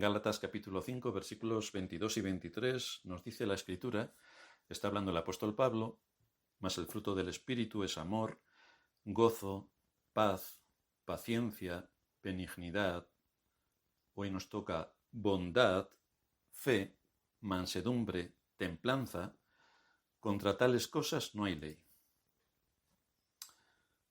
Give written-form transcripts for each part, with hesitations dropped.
Gálatas capítulo 5, versículos 22 y 23 nos dice la Escritura, está hablando el apóstol Pablo, mas el fruto del Espíritu es amor, gozo, paz, paciencia, benignidad. Hoy nos toca bondad, fe, mansedumbre, templanza. Contra tales cosas no hay ley.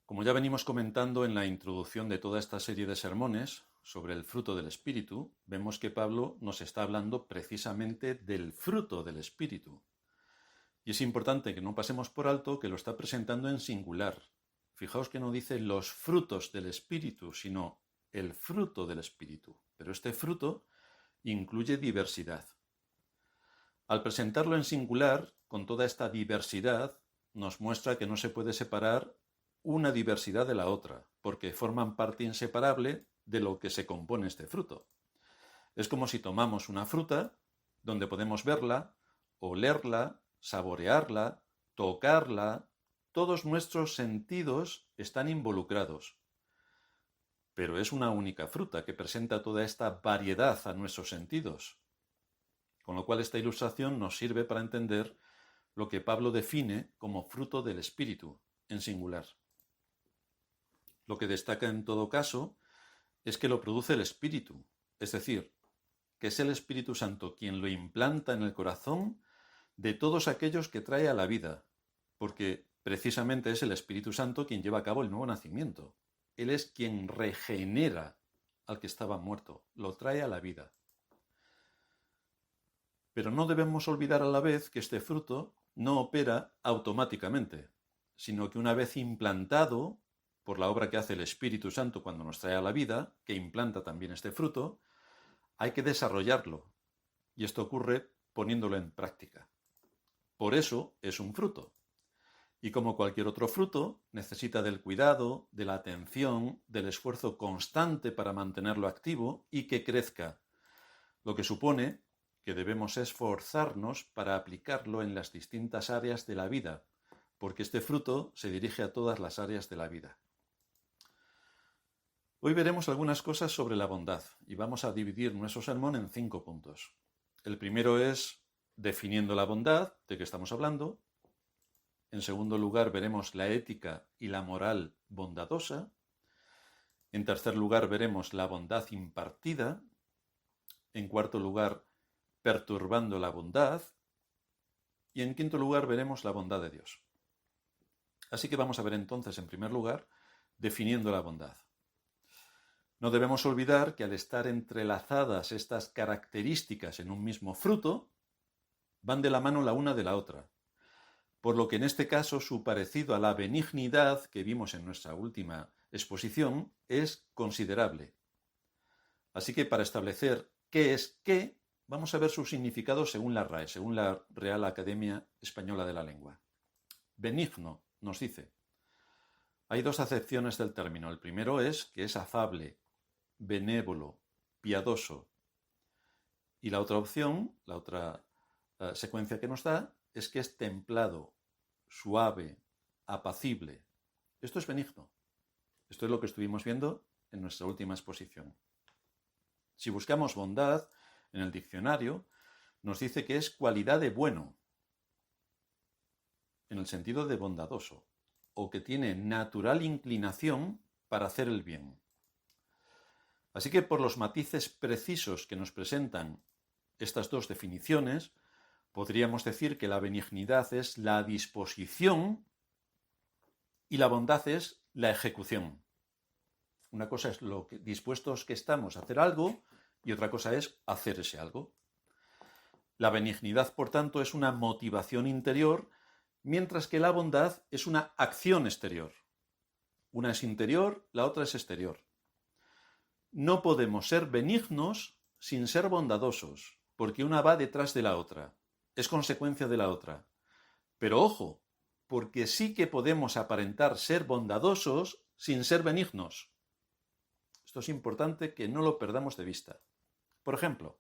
Como ya venimos comentando en la introducción de toda esta serie de sermones sobre el fruto del Espíritu, vemos que Pablo nos está hablando precisamente del fruto del Espíritu. Y es importante que no pasemos por alto que lo está presentando en singular. Fijaos que no dice los frutos del Espíritu, sino el fruto del Espíritu. Pero este fruto incluye diversidad. Al presentarlo en singular, con toda esta diversidad, nos muestra que no se puede separar una diversidad de la otra, porque forman parte inseparable de lo que se compone este fruto. Es como si tomamos una fruta, donde podemos verla, olerla, saborearla, tocarla, todos nuestros sentidos están involucrados. Pero es una única fruta que presenta toda esta variedad a nuestros sentidos. Con lo cual esta ilustración nos sirve para entender lo que Pablo define como fruto del Espíritu, en singular. Lo que destaca en todo caso es que lo produce el Espíritu, es decir, que es el Espíritu Santo quien lo implanta en el corazón de todos aquellos que trae a la vida, porque precisamente es el Espíritu Santo quien lleva a cabo el nuevo nacimiento. Él es quien regenera al que estaba muerto, lo trae a la vida. Pero no debemos olvidar a la vez que este fruto no opera automáticamente, sino que una vez implantado por la obra que hace el Espíritu Santo cuando nos trae a la vida, que implanta también este fruto, hay que desarrollarlo. Y esto ocurre poniéndolo en práctica. Por eso es un fruto. Y como cualquier otro fruto, necesita del cuidado, de la atención, del esfuerzo constante para mantenerlo activo y que crezca, lo que supone que debemos esforzarnos para aplicarlo en las distintas áreas de la vida, porque este fruto se dirige a todas las áreas de la vida. Hoy veremos algunas cosas sobre la bondad y vamos a dividir nuestro sermón en 5 puntos. El primero es definiendo la bondad, de que estamos hablando. En segundo lugar, veremos la ética y la moral bondadosa. En tercer lugar, veremos la bondad impartida. En cuarto lugar, perturbando la bondad. Y en quinto lugar, veremos la bondad de Dios. Así que vamos a ver entonces, en primer lugar, definiendo la bondad. No debemos olvidar que al estar entrelazadas estas características en un mismo fruto, van de la mano la una de la otra. Por lo que en este caso su parecido a la benignidad que vimos en nuestra última exposición es considerable. Así que para establecer qué es qué, vamos a ver su significado según la RAE, según la Real Academia Española de la Lengua. Benigno, nos dice. Hay dos acepciones del término. El primero es que es afable, benévolo, piadoso. Y la otra opción, la otra secuencia que nos da, es que es templado, suave, apacible. Esto es benigno. Esto es lo que estuvimos viendo en nuestra última exposición. Si buscamos bondad en el diccionario, nos dice que es cualidad de bueno, en el sentido de bondadoso, o que tiene natural inclinación para hacer el bien. Así que por los matices precisos que nos presentan estas dos definiciones, podríamos decir que la benignidad es la disposición y la bondad es la ejecución. Una cosa es lo que dispuestos que estamos a hacer algo y otra cosa es hacer ese algo. La benignidad, por tanto, es una motivación interior, mientras que la bondad es una acción exterior. Una es interior, la otra es exterior. No podemos ser benignos sin ser bondadosos, porque una va detrás de la otra, es consecuencia de la otra. Pero ojo, porque sí que podemos aparentar ser bondadosos sin ser benignos. Esto es importante que no lo perdamos de vista. Por ejemplo,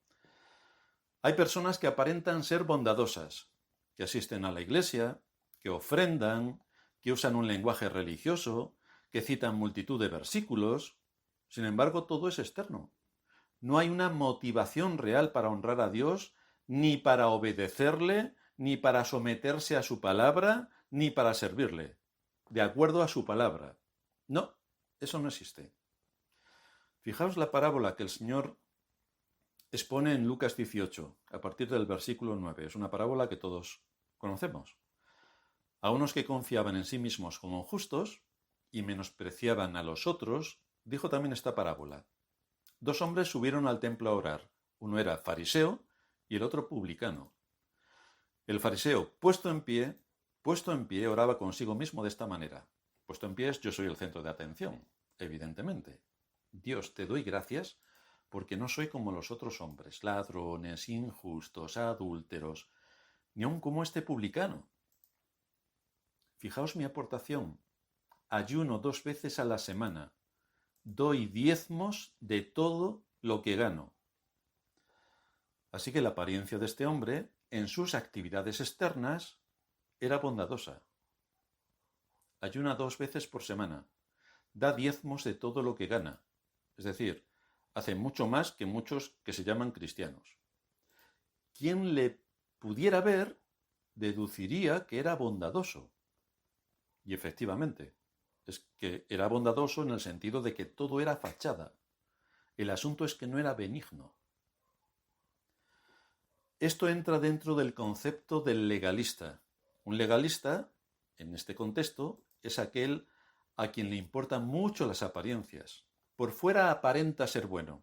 hay personas que aparentan ser bondadosas, que asisten a la iglesia, que ofrendan, que usan un lenguaje religioso, que citan multitud de versículos. Sin embargo, todo es externo. No hay una motivación real para honrar a Dios, ni para obedecerle, ni para someterse a su palabra, ni para servirle, de acuerdo a su palabra. No, eso no existe. Fijaos la parábola que el Señor expone en Lucas 18, a partir del versículo 9. Es una parábola que todos conocemos. A unos que confiaban en sí mismos como justos y menospreciaban a los otros, dijo también esta parábola. 2 hombres subieron al templo a orar. Uno era fariseo y el otro publicano. El fariseo, puesto en pie, oraba consigo mismo de esta manera. Puesto en pie es yo soy el centro de atención, evidentemente. Dios, te doy gracias porque no soy como los otros hombres, ladrones, injustos, adúlteros, ni aun como este publicano. Fijaos mi aportación. Ayuno 2 veces a la semana. Doy diezmos de todo lo que gano. Así que la apariencia de este hombre, en sus actividades externas, era bondadosa. Ayuna 2 veces por semana. Da diezmos de todo lo que gana. Es decir, hace mucho más que muchos que se llaman cristianos. Quien le pudiera ver, deduciría que era bondadoso. Y efectivamente, es que era bondadoso en el sentido de que todo era fachada. El asunto es que no era benigno. Esto entra dentro del concepto del legalista. Un legalista, en este contexto, es aquel a quien le importan mucho las apariencias. Por fuera aparenta ser bueno,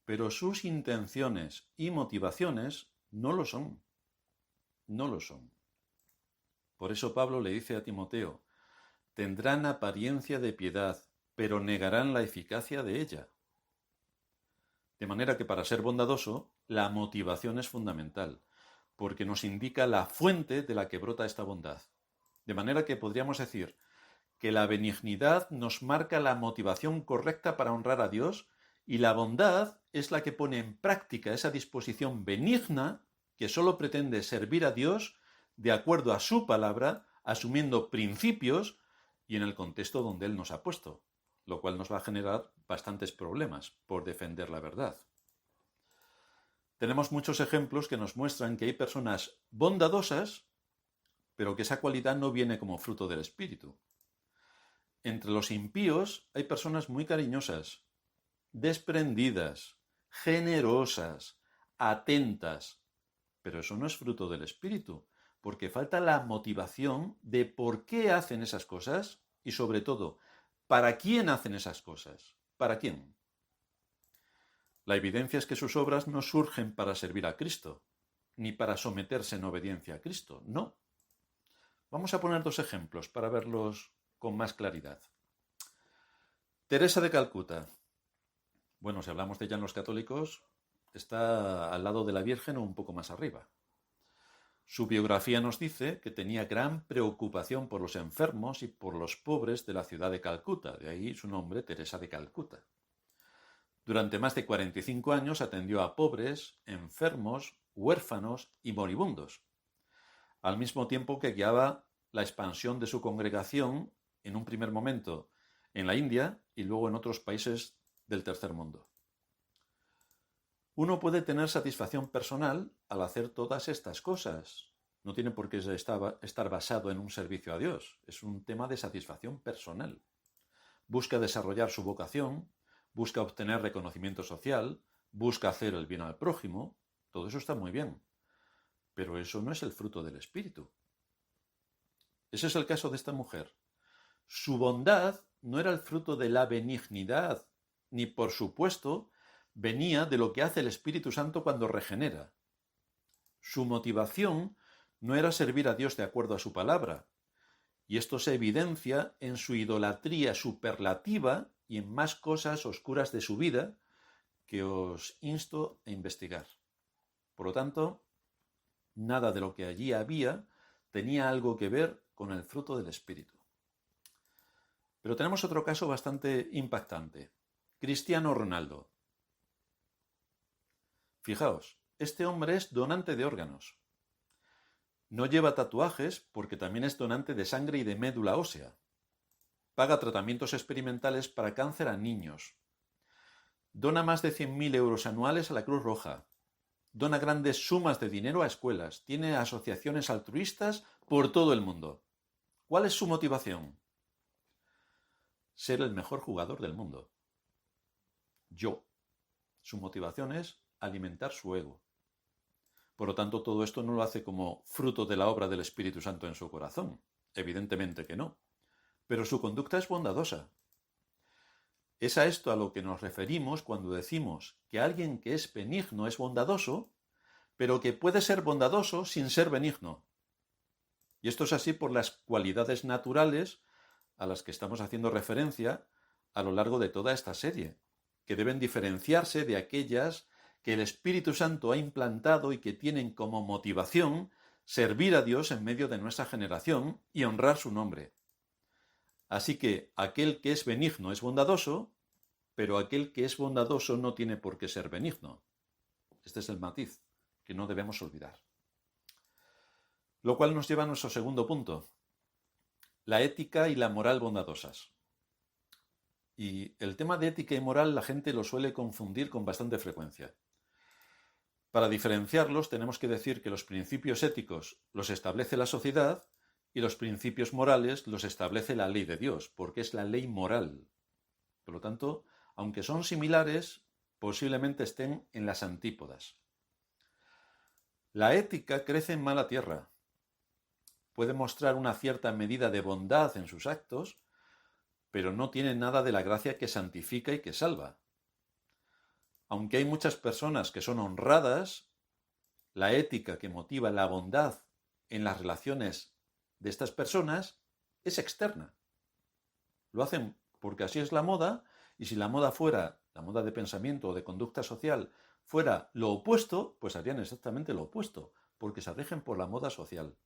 pero sus intenciones y motivaciones no lo son. No lo son. Por eso Pablo le dice a Timoteo, tendrán apariencia de piedad, pero negarán la eficacia de ella. De manera que para ser bondadoso, la motivación es fundamental, porque nos indica la fuente de la que brota esta bondad. De manera que podríamos decir que la benignidad nos marca la motivación correcta para honrar a Dios y la bondad es la que pone en práctica esa disposición benigna que solo pretende servir a Dios de acuerdo a su palabra, asumiendo principios y en el contexto donde Él nos ha puesto, lo cual nos va a generar bastantes problemas por defender la verdad. Tenemos muchos ejemplos que nos muestran que hay personas bondadosas, pero que esa cualidad no viene como fruto del Espíritu. Entre los impíos hay personas muy cariñosas, desprendidas, generosas, atentas, pero eso no es fruto del Espíritu, porque falta la motivación de por qué hacen esas cosas y sobre todo, ¿para quién hacen esas cosas? ¿Para quién? La evidencia es que sus obras no surgen para servir a Cristo, ni para someterse en obediencia a Cristo, no. Vamos a poner 2 ejemplos para verlos con más claridad. Teresa de Calcuta. Bueno, si hablamos de ella en los católicos, está al lado de la Virgen o un poco más arriba. Su biografía nos dice que tenía gran preocupación por los enfermos y por los pobres de la ciudad de Calcuta, de ahí su nombre, Teresa de Calcuta. Durante más de 45 años atendió a pobres, enfermos, huérfanos y moribundos, al mismo tiempo que guiaba la expansión de su congregación, en un primer momento en la India y luego en otros países del tercer mundo. Uno puede tener satisfacción personal al hacer todas estas cosas. No tiene por qué estar basado en un servicio a Dios. Es un tema de satisfacción personal. Busca desarrollar su vocación, busca obtener reconocimiento social, busca hacer el bien al prójimo. Todo eso está muy bien. Pero eso no es el fruto del Espíritu. Ese es el caso de esta mujer. Su bondad no era el fruto de la benignidad, ni por supuesto venía de lo que hace el Espíritu Santo cuando regenera. Su motivación no era servir a Dios de acuerdo a su palabra, y esto se evidencia en su idolatría superlativa y en más cosas oscuras de su vida que os insto a investigar. Por lo tanto, nada de lo que allí había tenía algo que ver con el fruto del Espíritu. Pero tenemos otro caso bastante impactante. Cristiano Ronaldo. Fijaos, este hombre es donante de órganos. No lleva tatuajes porque también es donante de sangre y de médula ósea. Paga tratamientos experimentales para cáncer a niños. Dona más de 100.000 euros anuales a la Cruz Roja. Dona grandes sumas de dinero a escuelas. Tiene asociaciones altruistas por todo el mundo. ¿Cuál es su motivación? Ser el mejor jugador del mundo. Yo. Su motivación es alimentar su ego. Por lo tanto, todo esto no lo hace como fruto de la obra del Espíritu Santo en su corazón. Evidentemente que no. Pero su conducta es bondadosa. Es a esto a lo que nos referimos cuando decimos que alguien que es benigno es bondadoso, pero que puede ser bondadoso sin ser benigno. Y esto es así por las cualidades naturales a las que estamos haciendo referencia a lo largo de toda esta serie, que deben diferenciarse de aquellas que el Espíritu Santo ha implantado y que tienen como motivación servir a Dios en medio de nuestra generación y honrar su nombre. Así que aquel que es benigno es bondadoso, pero aquel que es bondadoso no tiene por qué ser benigno. Este es el matiz que no debemos olvidar. Lo cual nos lleva a nuestro segundo punto, la ética y la moral bondadosas. Y el tema de ética y moral la gente lo suele confundir con bastante frecuencia. Para diferenciarlos tenemos que decir que los principios éticos los establece la sociedad y los principios morales los establece la ley de Dios, porque es la ley moral. Por lo tanto, aunque son similares, posiblemente estén en las antípodas. La ética crece en mala tierra. Puede mostrar una cierta medida de bondad en sus actos, pero no tiene nada de la gracia que santifica y que salva. Aunque hay muchas personas que son honradas, la ética que motiva la bondad en las relaciones de estas personas es externa. Lo hacen porque así es la moda, y si la moda fuera, la moda de pensamiento o de conducta social, fuera lo opuesto, pues harían exactamente lo opuesto, porque se rigen por la moda social.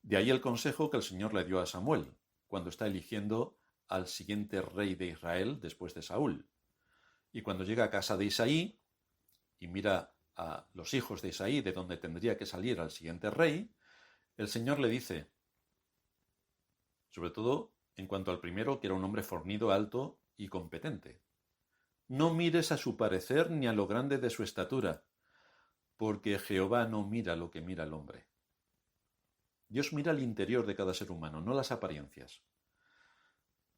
De ahí el consejo que el Señor le dio a Samuel, cuando está eligiendo al siguiente rey de Israel después de Saúl. Y cuando llega a casa de Isaí y mira a los hijos de Isaí, de donde tendría que salir al siguiente rey, el Señor le dice, sobre todo en cuanto al primero, que era un hombre fornido, alto y competente, no mires a su parecer ni a lo grande de su estatura, porque Jehová no mira lo que mira el hombre. Dios mira el interior de cada ser humano, no las apariencias.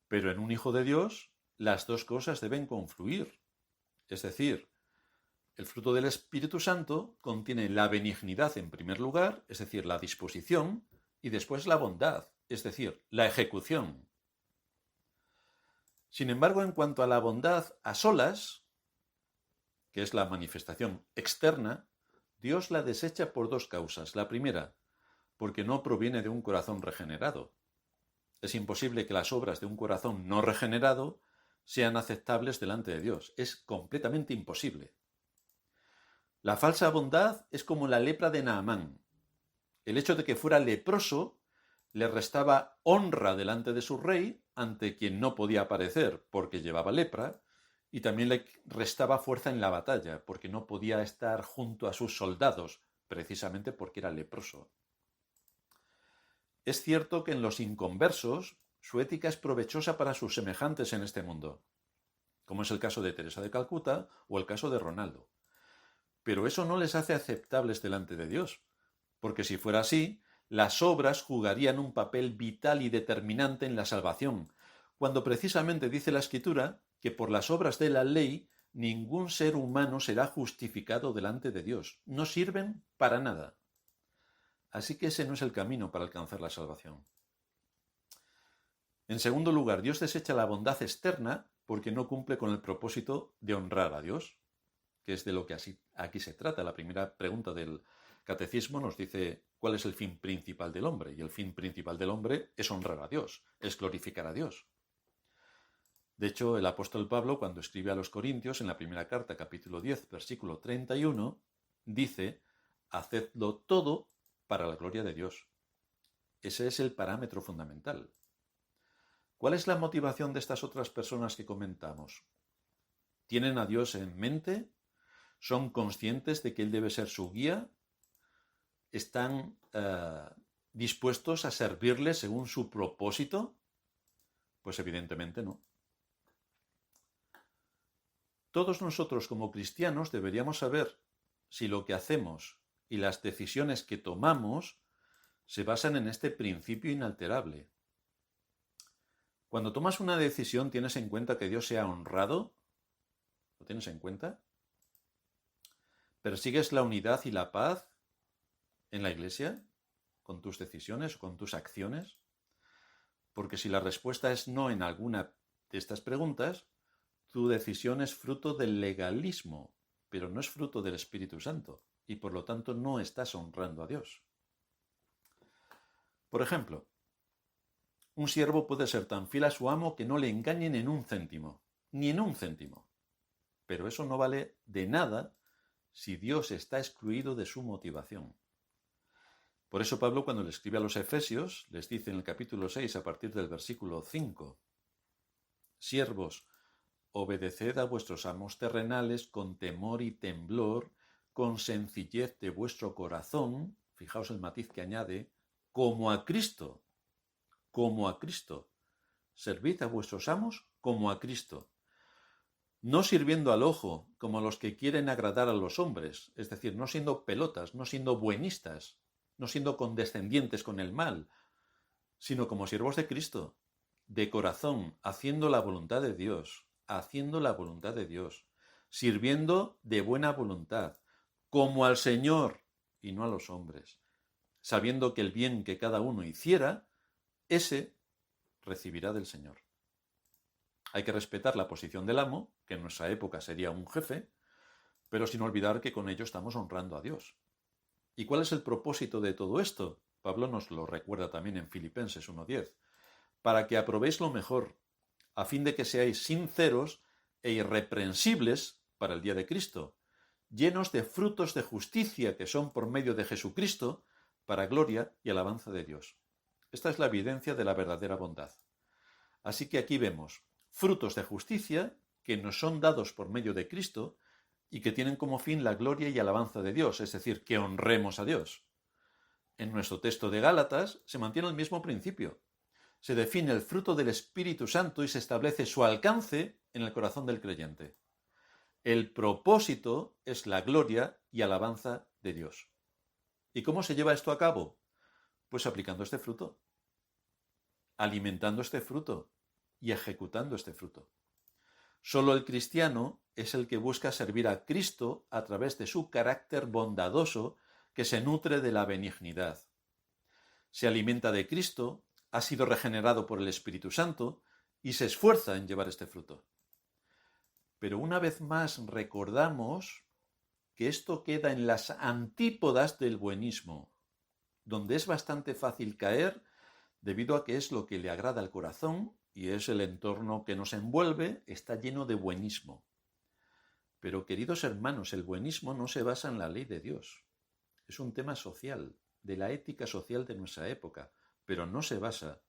Pero en un hijo de Dios, las dos cosas deben confluir. Es decir, el fruto del Espíritu Santo contiene la benignidad en primer lugar, es decir, la disposición, y después la bondad, es decir, la ejecución. Sin embargo, en cuanto a la bondad a solas, que es la manifestación externa, Dios la desecha por dos causas. La primera, porque no proviene de un corazón regenerado. Es imposible que las obras de un corazón no regenerado sean aceptables delante de Dios. Es completamente imposible. La falsa bondad es como la lepra de Naamán. El hecho de que fuera leproso le restaba honra delante de su rey, ante quien no podía aparecer porque llevaba lepra, y también le restaba fuerza en la batalla, porque no podía estar junto a sus soldados, precisamente porque era leproso. Es cierto que en los inconversos su ética es provechosa para sus semejantes en este mundo, como es el caso de Teresa de Calcuta o el caso de Ronaldo. Pero eso no les hace aceptables delante de Dios, porque si fuera así, las obras jugarían un papel vital y determinante en la salvación, cuando precisamente dice la Escritura que por las obras de la ley ningún ser humano será justificado delante de Dios. No sirven para nada. Así que ese no es el camino para alcanzar la salvación. En segundo lugar, Dios desecha la bondad externa porque no cumple con el propósito de honrar a Dios, que es de lo que aquí se trata. La primera pregunta del Catecismo nos dice cuál es el fin principal del hombre, y el fin principal del hombre es honrar a Dios, es glorificar a Dios. De hecho, el apóstol Pablo, cuando escribe a los Corintios, en la primera carta, capítulo 10, versículo 31, dice, hacedlo todo para la gloria de Dios. Ese es el parámetro fundamental. ¿Cuál es la motivación de estas otras personas que comentamos? ¿Tienen a Dios en mente? ¿Son conscientes de que Él debe ser su guía? ¿Están dispuestos a servirle según su propósito? Pues evidentemente no. todos nosotros como cristianos deberíamos saber si lo que hacemos y las decisiones que tomamos se basan en este principio inalterable. Cuando tomas una decisión, ¿tienes en cuenta que Dios sea honrado? ¿Lo tienes en cuenta? ¿Persigues la unidad y la paz en la Iglesia con tus decisiones o con tus acciones? Porque si la respuesta es no en alguna de estas preguntas, tu decisión es fruto del legalismo, pero no es fruto del Espíritu Santo, y por lo tanto no estás honrando a Dios. Por ejemplo, un siervo puede ser tan fiel a su amo que no le engañen en un céntimo, ni en un céntimo. Pero eso no vale de nada si Dios está excluido de su motivación. Por eso Pablo, cuando le escribe a los Efesios, les dice en el capítulo 6, a partir del versículo 5, «Siervos, obedeced a vuestros amos terrenales con temor y temblor, con sencillez de vuestro corazón», fijaos el matiz que añade, «como a Cristo, como a Cristo. Servid a vuestros amos como a Cristo, no sirviendo al ojo como los que quieren agradar a los hombres, es decir, no siendo pelotas, no siendo buenistas, no siendo condescendientes con el mal, sino como siervos de Cristo, de corazón, haciendo la voluntad de Dios, sirviendo de buena voluntad, como al Señor y no a los hombres, sabiendo que el bien que cada uno hiciera, ese recibirá del Señor. Hay que respetar la posición del amo, que en nuestra época sería un jefe, pero sin olvidar que con ello estamos honrando a Dios. ¿Y cuál es el propósito de todo esto? Pablo nos lo recuerda también en Filipenses 1:10. Para que aprobéis lo mejor, a fin de que seáis sinceros e irreprensibles para el día de Cristo, llenos de frutos de justicia que son por medio de Jesucristo, para gloria y alabanza de Dios. Esta es la evidencia de la verdadera bondad. Así que aquí vemos frutos de justicia que nos son dados por medio de Cristo y que tienen como fin la gloria y alabanza de Dios, es decir, que honremos a Dios. En nuestro texto de Gálatas se mantiene el mismo principio. Se define el fruto del Espíritu Santo y se establece su alcance en el corazón del creyente. El propósito es la gloria y alabanza de Dios. ¿Y cómo se lleva esto a cabo? Pues aplicando este fruto, alimentando este fruto y ejecutando este fruto. Solo el cristiano es el que busca servir a Cristo a través de su carácter bondadoso que se nutre de la benignidad. Se alimenta de Cristo, ha sido regenerado por el Espíritu Santo y se esfuerza en llevar este fruto. Pero una vez más recordamos que esto queda en las antípodas del buenismo, donde es bastante fácil caer debido a que es lo que le agrada al corazón y es el entorno que nos envuelve, está lleno de buenismo. Pero, queridos hermanos, el buenismo no se basa en la ley de Dios. Es un tema social, de la ética social de nuestra época, pero no se basa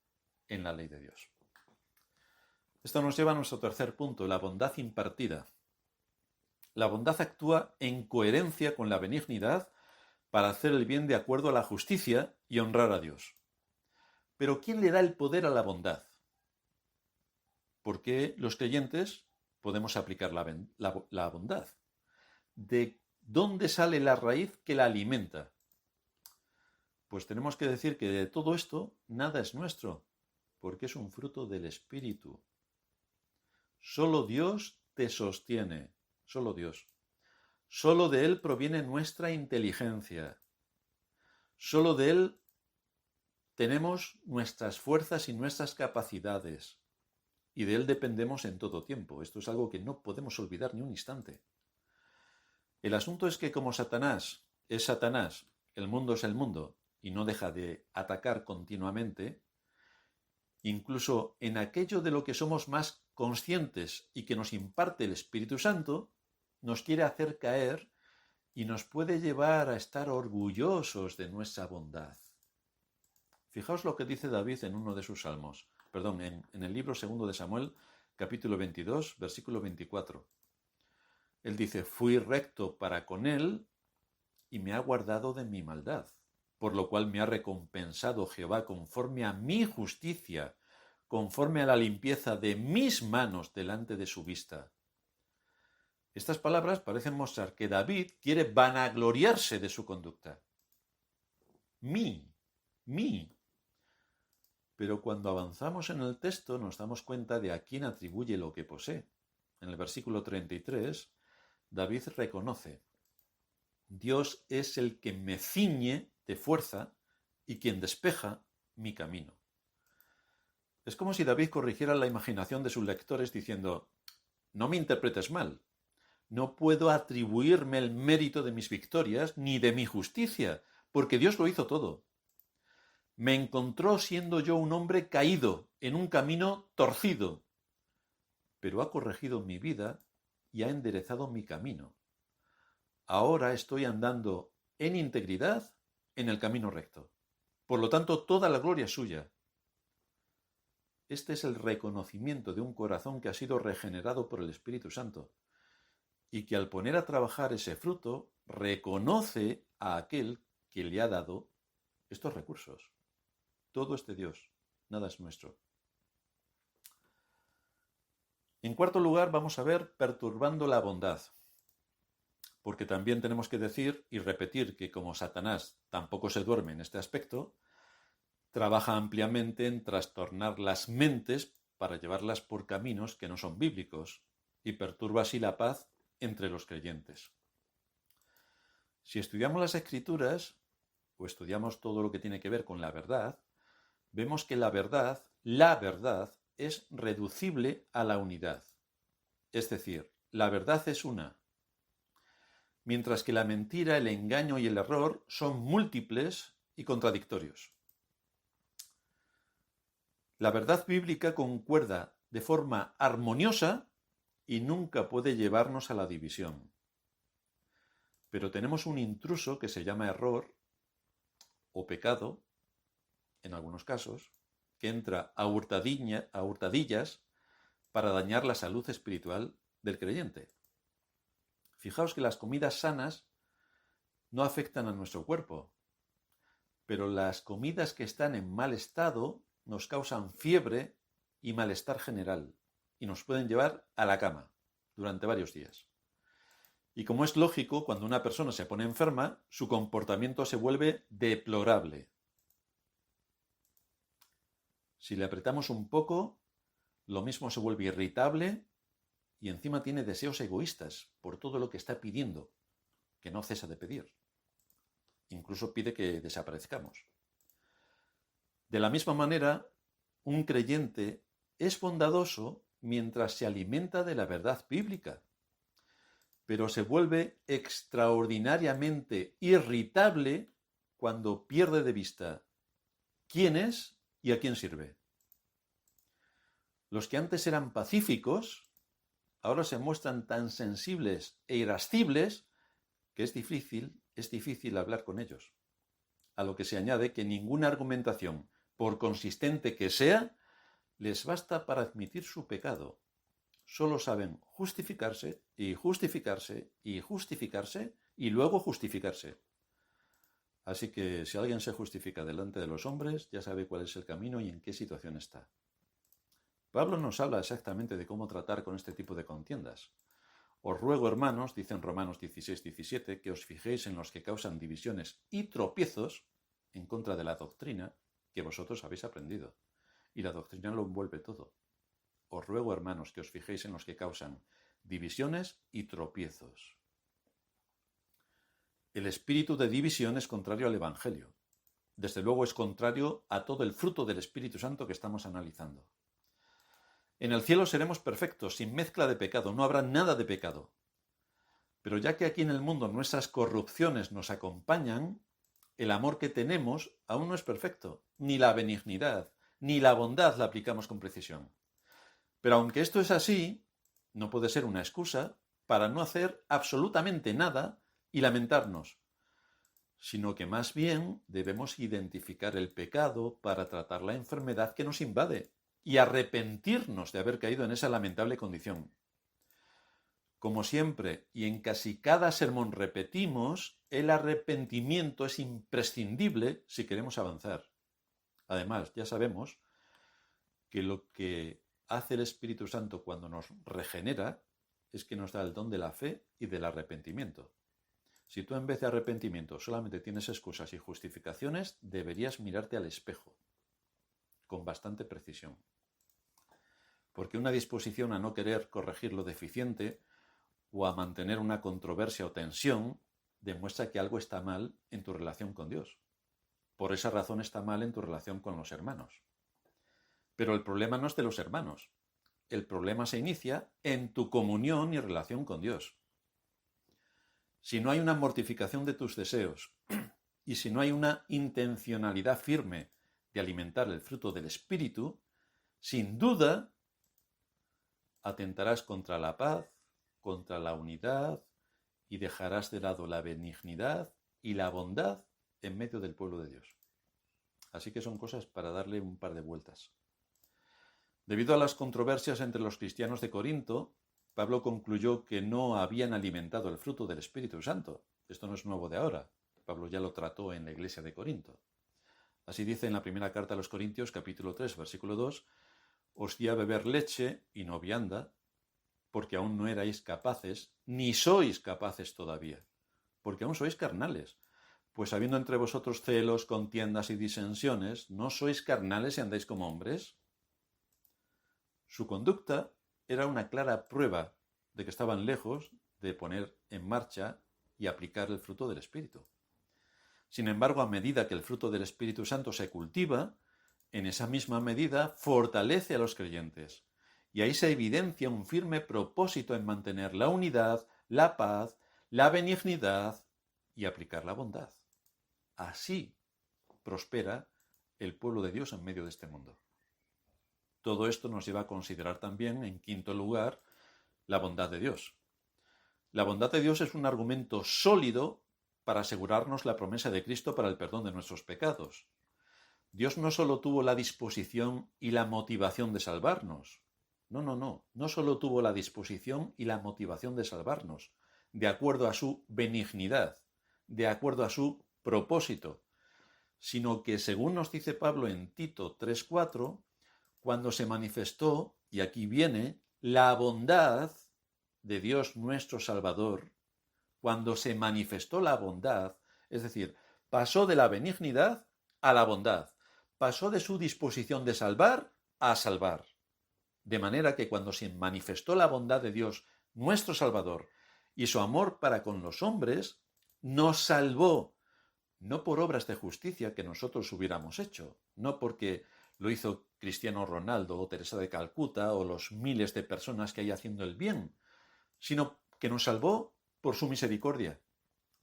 en la ley de Dios. Esto nos lleva a nuestro tercer punto, la bondad impartida. La bondad actúa en coherencia con la benignidad para hacer el bien de acuerdo a la justicia y honrar a Dios. Pero ¿quién le da el poder a la bondad? ¿Por qué los creyentes podemos aplicar la bondad? ¿De dónde sale la raíz que la alimenta? Pues tenemos que decir que de todo esto nada es nuestro, porque es un fruto del Espíritu. Solo Dios te sostiene, solo Dios. Solo de Él proviene nuestra inteligencia. Solo de Él tenemos nuestras fuerzas y nuestras capacidades. Y de Él dependemos en todo tiempo. Esto es algo que no podemos olvidar ni un instante. El asunto es que como Satanás es Satanás, el mundo es el mundo, y no deja de atacar continuamente, incluso en aquello de lo que somos más conscientes y que nos imparte el Espíritu Santo, nos quiere hacer caer y nos puede llevar a estar orgullosos de nuestra bondad. Fijaos lo que dice David en uno de sus salmos, en el libro 2 de Samuel, capítulo 22, versículo 24. Él dice, fui recto para con él y me ha guardado de mi maldad, por lo cual me ha recompensado Jehová conforme a mi justicia, conforme a la limpieza de mis manos delante de su vista. Estas palabras parecen mostrar que David quiere vanagloriarse de su conducta. Mí. Pero cuando avanzamos en el texto nos damos cuenta de a quién atribuye lo que posee. En el versículo 33, David reconoce: Dios es el que me ciñe de fuerza y quien despeja mi camino. Es como si David corrigiera la imaginación de sus lectores diciendo: no me interpretes mal, no puedo atribuirme el mérito de mis victorias ni de mi justicia, porque Dios lo hizo todo. Me encontró siendo yo un hombre caído en un camino torcido, pero ha corregido mi vida y ha enderezado mi camino. Ahora estoy andando en integridad en el camino recto. Por lo tanto, toda la gloria es suya. Este es el reconocimiento de un corazón que ha sido regenerado por el Espíritu Santo y que al poner a trabajar ese fruto reconoce a aquel que le ha dado estos recursos. Todo es de Dios, nada es nuestro. En cuarto lugar, vamos a ver perturbando la bondad. Porque también tenemos que decir y repetir que como Satanás tampoco se duerme en este aspecto, trabaja ampliamente en trastornar las mentes para llevarlas por caminos que no son bíblicos y perturba así la paz entre los creyentes. Si estudiamos las Escrituras o estudiamos todo lo que tiene que ver con la verdad, vemos que la verdad es reducible a la unidad. Es decir, la verdad es una, mientras que la mentira, el engaño y el error son múltiples y contradictorios. La verdad bíblica concuerda de forma armoniosa y nunca puede llevarnos a la división. Pero tenemos un intruso que se llama error o pecado, en algunos casos, que entra a hurtadillas para dañar la salud espiritual del creyente. Fijaos que las comidas sanas no afectan a nuestro cuerpo, pero las comidas que están en mal estado nos causan fiebre y malestar general y nos pueden llevar a la cama durante varios días. Y como es lógico, cuando una persona se pone enferma, su comportamiento se vuelve deplorable. Si le apretamos un poco, lo mismo se vuelve irritable y encima tiene deseos egoístas por todo lo que está pidiendo, que no cesa de pedir. Incluso pide que desaparezcamos. De la misma manera, un creyente es bondadoso mientras se alimenta de la verdad bíblica, pero se vuelve extraordinariamente irritable cuando pierde de vista quién es y a quién sirve. Los que antes eran pacíficos, ahora se muestran tan sensibles e irascibles que es difícil hablar con ellos. A lo que se añade que ninguna argumentación, por consistente que sea, les basta para admitir su pecado. Solo saben justificarse y justificarse y justificarse y luego justificarse. Así que si alguien se justifica delante de los hombres, ya sabe cuál es el camino y en qué situación está. Pablo nos habla exactamente de cómo tratar con este tipo de contiendas. Os ruego, hermanos, dice en Romanos 16-17, que os fijéis en los que causan divisiones y tropiezos en contra de la doctrina que vosotros habéis aprendido. Y la doctrina lo envuelve todo. Os ruego, hermanos, que os fijéis en los que causan divisiones y tropiezos. El espíritu de división es contrario al Evangelio. Desde luego es contrario a todo el fruto del Espíritu Santo que estamos analizando. En el cielo seremos perfectos, sin mezcla de pecado, no habrá nada de pecado. Pero ya que aquí en el mundo nuestras corrupciones nos acompañan, el amor que tenemos aún no es perfecto, ni la benignidad, ni la bondad la aplicamos con precisión. Pero aunque esto es así, no puede ser una excusa para no hacer absolutamente nada y lamentarnos, sino que más bien debemos identificar el pecado para tratar la enfermedad que nos invade y arrepentirnos de haber caído en esa lamentable condición. Como siempre y en casi cada sermón repetimos, el arrepentimiento es imprescindible si queremos avanzar. Además, ya sabemos que lo que hace el Espíritu Santo cuando nos regenera es que nos da el don de la fe y del arrepentimiento. Si tú en vez de arrepentimiento solamente tienes excusas y justificaciones, deberías mirarte al espejo con bastante precisión. Porque una disposición a no querer corregir lo deficiente o a mantener una controversia o tensión demuestra que algo está mal en tu relación con Dios. Por esa razón está mal en tu relación con los hermanos. Pero el problema no es de los hermanos. El problema se inicia en tu comunión y relación con Dios. Si no hay una mortificación de tus deseos y si no hay una intencionalidad firme de alimentar el fruto del Espíritu, sin duda atentarás contra la paz, contra la unidad y dejarás de lado la benignidad y la bondad en medio del pueblo de Dios. Así que son cosas para darle un par de vueltas. Debido a las controversias entre los cristianos de Corinto, Pablo concluyó que no habían alimentado el fruto del Espíritu Santo. Esto no es nuevo de ahora. Pablo ya lo trató en la iglesia de Corinto. Así dice en la primera carta a los Corintios, capítulo 3, versículo 2, «Os di a beber leche y no vianda, porque aún no erais capaces, ni sois capaces todavía, porque aún sois carnales. Pues habiendo entre vosotros celos, contiendas y disensiones, ¿no sois carnales y andáis como hombres?» Su conducta era una clara prueba de que estaban lejos de poner en marcha y aplicar el fruto del Espíritu. Sin embargo, a medida que el fruto del Espíritu Santo se cultiva, en esa misma medida fortalece a los creyentes. Y ahí se evidencia un firme propósito en mantener la unidad, la paz, la benignidad y aplicar la bondad. Así prospera el pueblo de Dios en medio de este mundo. Todo esto nos lleva a considerar también, en quinto lugar, la bondad de Dios. La bondad de Dios es un argumento sólido para asegurarnos la promesa de Cristo para el perdón de nuestros pecados. Dios no solo tuvo la disposición y la motivación de salvarnos. No solo tuvo la disposición y la motivación de salvarnos, de acuerdo a su benignidad, de acuerdo a su propósito, sino que, según nos dice Pablo en Tito 3:4, cuando se manifestó, y aquí viene, la bondad de Dios nuestro Salvador, cuando se manifestó la bondad, es decir, pasó de la benignidad a la bondad, pasó de su disposición de salvar a salvar. De manera que cuando se manifestó la bondad de Dios nuestro Salvador y su amor para con los hombres, nos salvó, no por obras de justicia que nosotros hubiéramos hecho, no porque lo hizo Cristiano Ronaldo o Teresa de Calcuta o los miles de personas que hay haciendo el bien, sino que nos salvó por su misericordia,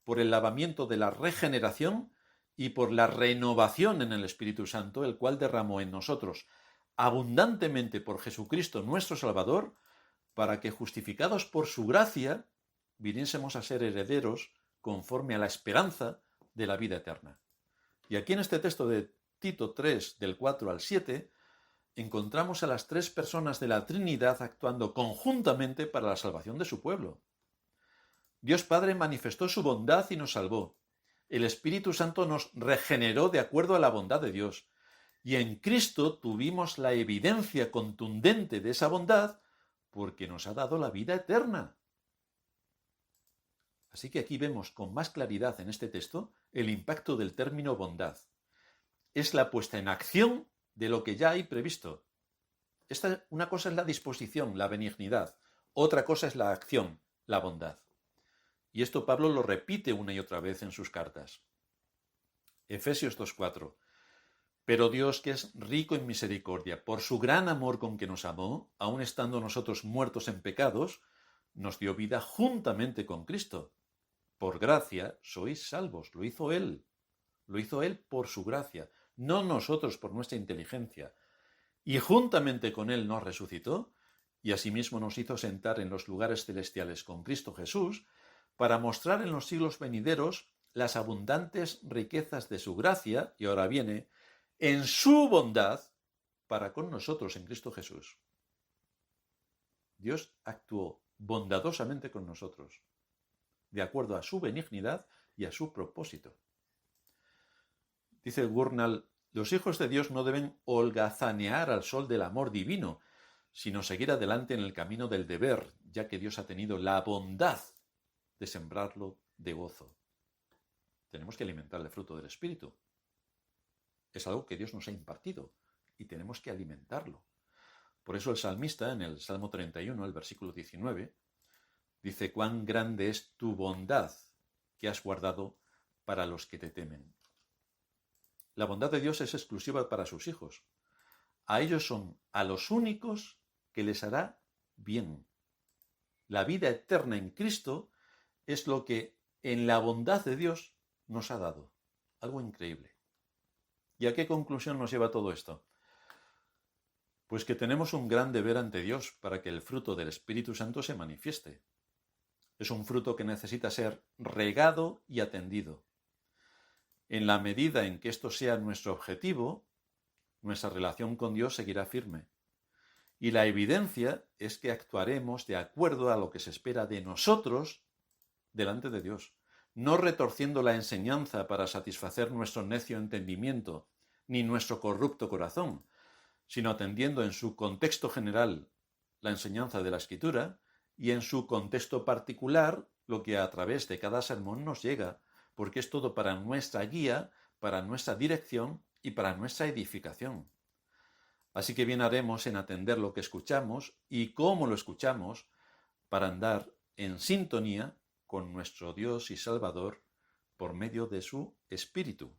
por el lavamiento de la regeneración y por la renovación en el Espíritu Santo, el cual derramó en nosotros abundantemente por Jesucristo nuestro Salvador, para que, justificados por su gracia, viniésemos a ser herederos conforme a la esperanza de la vida eterna. Y aquí en este texto de Tito 3, del 4 al 7, encontramos a las tres personas de la Trinidad actuando conjuntamente para la salvación de su pueblo. Dios Padre manifestó su bondad y nos salvó. El Espíritu Santo nos regeneró de acuerdo a la bondad de Dios. Y en Cristo tuvimos la evidencia contundente de esa bondad porque nos ha dado la vida eterna. Así que aquí vemos con más claridad en este texto el impacto del término bondad. Es la puesta en acción de lo que ya hay previsto. Una cosa es la disposición, la benignidad. Otra cosa es la acción, la bondad. Y esto Pablo lo repite una y otra vez en sus cartas. Efesios 2:4. Pero Dios, que es rico en misericordia, por su gran amor con que nos amó, aun estando nosotros muertos en pecados, nos dio vida juntamente con Cristo. Por gracia sois salvos. Lo hizo Él. Lo hizo Él por su gracia, no nosotros por nuestra inteligencia. Y juntamente con Él nos resucitó, y asimismo nos hizo sentar en los lugares celestiales con Cristo Jesús, para mostrar en los siglos venideros las abundantes riquezas de su gracia, y ahora viene, en su bondad para con nosotros en Cristo Jesús. Dios actuó bondadosamente con nosotros, de acuerdo a su benignidad y a su propósito. Dice Gurnall, los hijos de Dios no deben holgazanear al sol del amor divino, sino seguir adelante en el camino del deber, ya que Dios ha tenido la bondad de sembrarlo de gozo. Tenemos que alimentar el fruto del Espíritu. Es algo que Dios nos ha impartido y tenemos que alimentarlo. Por eso el salmista, en el Salmo 31, el versículo 19, dice: «Cuán grande es tu bondad que has guardado para los que te temen». La bondad de Dios es exclusiva para sus hijos. A ellos son a los únicos que les hará bien. La vida eterna en Cristo es lo que en la bondad de Dios nos ha dado. Algo increíble. ¿Y a qué conclusión nos lleva todo esto? Pues que tenemos un gran deber ante Dios para que el fruto del Espíritu Santo se manifieste. Es un fruto que necesita ser regado y atendido. En la medida en que esto sea nuestro objetivo, nuestra relación con Dios seguirá firme. Y la evidencia es que actuaremos de acuerdo a lo que se espera de nosotros delante de Dios, no retorciendo la enseñanza para satisfacer nuestro necio entendimiento ni nuestro corrupto corazón, sino atendiendo en su contexto general la enseñanza de la Escritura y en su contexto particular lo que a través de cada sermón nos llega, porque es todo para nuestra guía, para nuestra dirección y para nuestra edificación. Así que bien haremos en atender lo que escuchamos y cómo lo escuchamos para andar en sintonía con nuestro Dios y Salvador por medio de su Espíritu.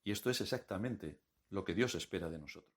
Y esto es exactamente lo que Dios espera de nosotros.